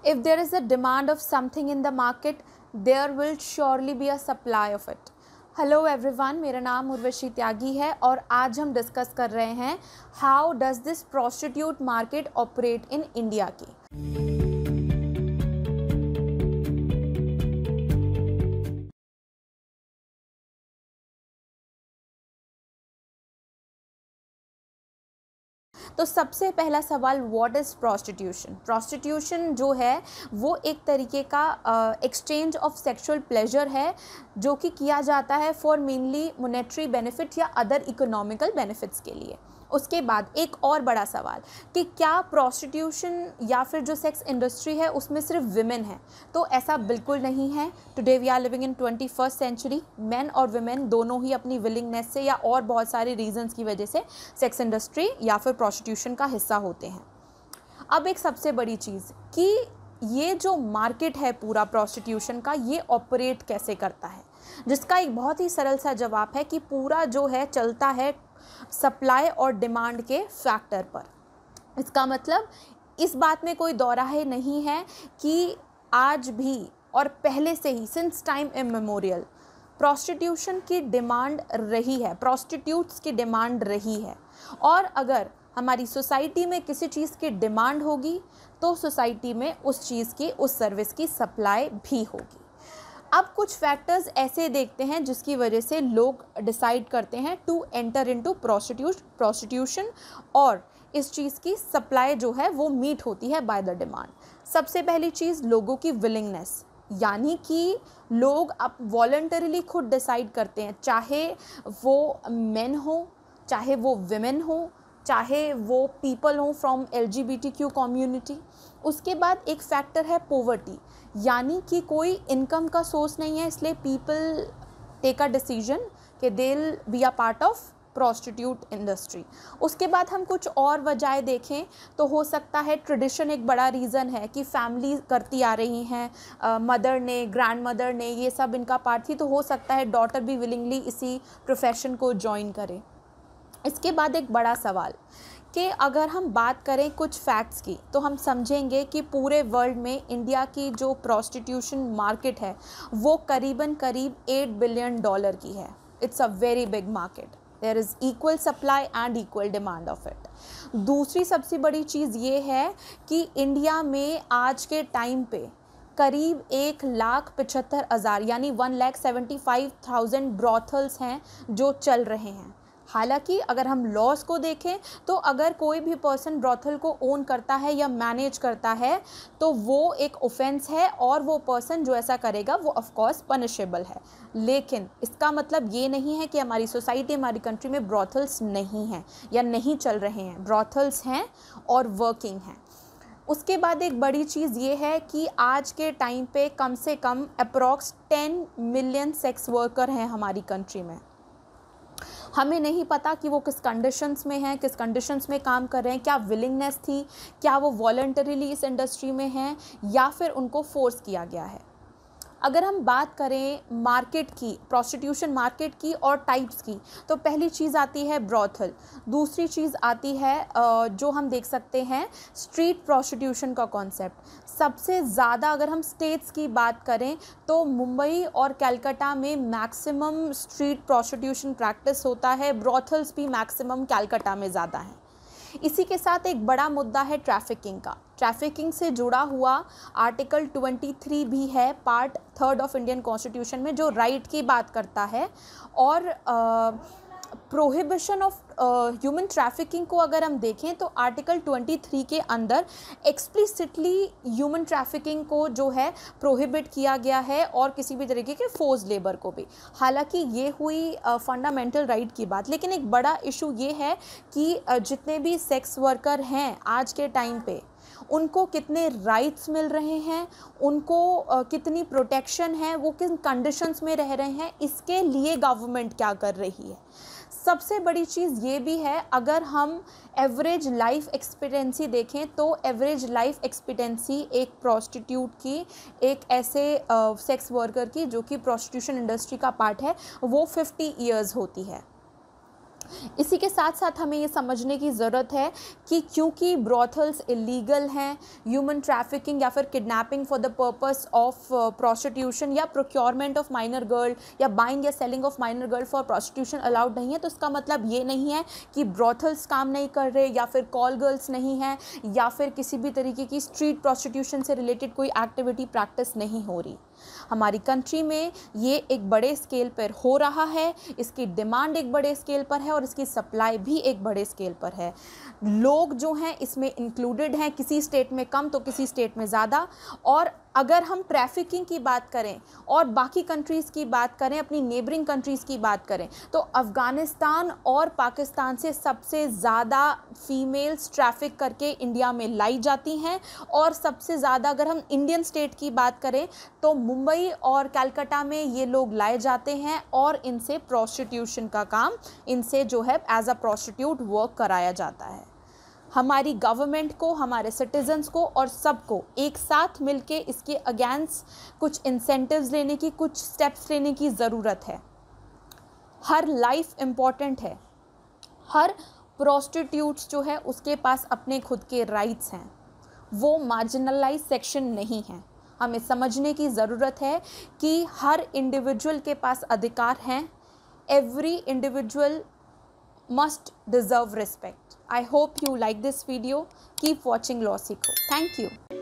If there is a demand of something in the market, there will surely be a supply of it. Hello everyone, मेरा नाम उर्वशी त्यागी है और आज हम discuss कर रहे हैं how does this prostitute market operate in India की। तो सबसे पहला सवाल, व्हाट इज़ प्रोस्टिट्यूशन। प्रोस्टिट्यूशन जो है वो एक तरीके का एक्सचेंज ऑफ सेक्सुअल प्लेजर है जो कि किया जाता है फॉर मेनली मोनेटरी बेनिफिट या अदर इकोनॉमिकल बेनिफिट्स के लिए। उसके बाद एक और बड़ा सवाल कि क्या प्रोस्टिट्यूशन या फिर जो सेक्स इंडस्ट्री है उसमें सिर्फ विमेन है, तो ऐसा बिल्कुल नहीं है। Today we are living in 21st century. Men और विमेन दोनों ही अपनी विलिंगनेस से या और बहुत सारे रीजंस की वजह से सेक्स इंडस्ट्री या फिर प्रोस्टिट्यूशन का हिस्सा होते हैं। अब एक सबसे बड़ी चीज़ कि ये जो मार्केट है पूरा प्रोस्टिट्यूशन का, ये ऑपरेट कैसे करता है, जिसका एक बहुत ही सरल सा जवाब है कि पूरा जो है चलता है सप्लाई और डिमांड के फैक्टर पर। इसका मतलब इस बात में कोई दौराहे नहीं है कि आज भी और पहले से ही सिंस टाइम इमेमोरियल प्रोस्टिट्यूशन की डिमांड रही है, प्रोस्टिट्यूट्स की डिमांड रही है। और अगर हमारी सोसाइटी में किसी चीज़ की डिमांड होगी तो सोसाइटी में उस चीज़ की, उस सर्विस की सप्लाई भी होगी। अब कुछ फैक्टर्स ऐसे देखते हैं जिसकी वजह से लोग डिसाइड करते हैं टू एंटर इनटू प्रोस्टिट्यूशन और इस चीज़ की सप्लाई जो है वो मीट होती है बाय द डिमांड। सबसे पहली चीज़ लोगों की विलिंगनेस, यानी कि लोग अब वॉलंटरीली खुद डिसाइड करते हैं, चाहे वो मेन हो, चाहे वो विमेन हो, चाहे वो पीपल हों फ्रॉम LGBTQ कम्युनिटी। उसके बाद एक फैक्टर है पॉवर्टी, यानी कि कोई इनकम का सोर्स नहीं है, इसलिए पीपल टेक अ डिसीजन कि they will be a part of prostitute industry. उसके बाद हम कुछ और वजह देखें तो हो सकता है ट्रेडिशन एक बड़ा रीज़न है कि फैमिली करती आ रही हैं, मदर ने, ग्रैंड मदर ने, ये सब इनका पार्ट थी, तो हो सकता है डॉटर भी विलिंगली इसी प्रोफेशन को ज्वाइन करे। इसके बाद एक बड़ा सवाल कि अगर हम बात करें कुछ फैक्ट्स की तो हम समझेंगे कि पूरे वर्ल्ड में इंडिया की जो प्रोस्टिट्यूशन मार्केट है वो करीब 8 बिलियन डॉलर की है। It's a very big market. There is equal supply and equal demand of it. दूसरी सबसे बड़ी चीज़ ये है कि इंडिया में आज के टाइम पे करीब 1,75,000 यानी 1,75,000 ब्रॉथल्स हैं जो चल रहे हैं। हालांकि अगर हम लॉस को देखें तो अगर कोई भी पर्सन ब्रॉथल को ओन करता है या मैनेज करता है तो वो एक ऑफेंस है और वो पर्सन जो ऐसा करेगा वो ऑफ कोर्स पनिशेबल है। लेकिन इसका मतलब ये नहीं है कि हमारी सोसाइटी, हमारी कंट्री में ब्रॉथल्स नहीं हैं या नहीं चल रहे हैं। ब्रॉथल्स हैं और वर्किंग हैं। उसके बाद एक बड़ी चीज़ ये है कि आज के टाइम पे कम से कम अप्रॉक्स 10 मिलियन सेक्स वर्कर हैं हमारी कंट्री में। हमें नहीं पता कि वो किस कंडीशंस में हैं, किस कंडीशंस में काम कर रहे हैं, क्या विलिंगनेस थी, क्या वो वॉलंटरीली इस इंडस्ट्री में हैं या फिर उनको फोर्स किया गया है। अगर हम बात करें मार्केट की, प्रोस्टिट्यूशन मार्केट की और टाइप्स की, तो पहली चीज़ आती है ब्रॉथल। दूसरी चीज़ आती है जो हम देख सकते हैं स्ट्रीट प्रोस्टिट्यूशन का कॉन्सेप्ट। सबसे ज़्यादा अगर हम स्टेट्स की बात करें तो मुंबई और कलकत्ता में मैक्सिमम स्ट्रीट प्रोस्टिट्यूशन प्रैक्टिस होता है। ब्रॉथल्स भी मैक्सिमम कलकत्ता में ज़्यादा हैं। इसी के साथ एक बड़ा मुद्दा है ट्रैफिकिंग का। ट्रैफिकिंग से जुड़ा हुआ आर्टिकल 23 भी है, पार्ट 3 ऑफ इंडियन कॉन्स्टिट्यूशन में, जो राइट की बात करता है। और प्रोहिबिशन ऑफ ह्यूमन ट्रैफिकिंग को अगर हम देखें तो आर्टिकल 23 के अंदर एक्सप्लिसिटली ह्यूमन ट्रैफिकिंग को जो है प्रोहिबिट किया गया है और किसी भी तरीके के फोर्स लेबर को भी। हालांकि ये हुई फंडामेंटल राइट की बात, लेकिन एक बड़ा इशू ये है कि जितने भी सेक्स वर्कर हैं आज के टाइम पे उनको कितने राइट्स मिल रहे हैं, उनको कितनी प्रोटेक्शन है, वो किन कंडीशंस में रह रहे हैं, इसके लिए गवर्नमेंट क्या कर रही है। सबसे बड़ी चीज़ ये भी है, अगर हम एवरेज लाइफ एक्सपेक्टेंसी देखें तो एवरेज लाइफ एक्सपेक्टेंसी एक प्रोस्टिट्यूट की, एक ऐसे सेक्स वर्कर की जो कि प्रोस्टिट्यूशन इंडस्ट्री का पार्ट है, वो 50 ईयर्स होती है। इसी के साथ साथ हमें ये समझने की ज़रूरत है कि क्योंकि ब्रॉथल्स इलीगल हैं, ह्यूमन ट्रैफिकिंग या फिर kidnapping for the purpose of prostitution या प्रोक्योरमेंट ऑफ माइनर गर्ल या बाइंग या selling of minor girl for prostitution allowed नहीं है, तो इसका मतलब ये नहीं है कि ब्रॉथल्स काम नहीं कर रहे या फिर कॉल गर्ल्स नहीं हैं या फिर किसी भी तरीके की स्ट्रीट प्रोस्टिट्यूशन से रिलेटेड कोई एक्टिविटी प्रैक्टिस नहीं हो रही। हमारी कंट्री में ये एक बड़े स्केल पर हो रहा है, इसकी डिमांड एक बड़े स्केल पर है और इसकी सप्लाई भी एक बड़े स्केल पर है। लोग जो हैं इसमें इंक्लूडेड हैं, किसी स्टेट में कम तो किसी स्टेट में ज़्यादा। और अगर हम ट्रैफिकिंग की बात करें और बाकी कंट्रीज़ की बात करें, अपनी नेबरिंग कंट्रीज़ की बात करें, तो अफ़गानिस्तान और पाकिस्तान से सबसे ज़्यादा फ़ीमेल्स ट्रैफिक करके इंडिया में लाई जाती हैं। और सबसे ज़्यादा अगर हम इंडियन स्टेट की बात करें तो मुंबई और कलकत्ता में ये लोग लाए जाते हैं और इनसे प्रोस्टिट्यूशन का काम, इनसे जो है एज अ प्रोस्टिट्यूट वर्क कराया जाता है। हमारी गवर्नमेंट को, हमारे सिटीजन्स को और सबको एक साथ मिलके इसके अगेंस्ट कुछ इंसेंटिव्स लेने की, कुछ स्टेप्स लेने की ज़रूरत है। हर लाइफ इम्पॉर्टेंट है, हर प्रोस्टिट्यूट्स जो है उसके पास अपने खुद के राइट्स हैं, वो मार्जिनलाइज सेक्शन नहीं है। हमें समझने की ज़रूरत है कि हर इंडिविजुअल के पास अधिकार हैं। Every individual must deserve respect. I hope you like this video. Keep watching Law Seekho. Thank you.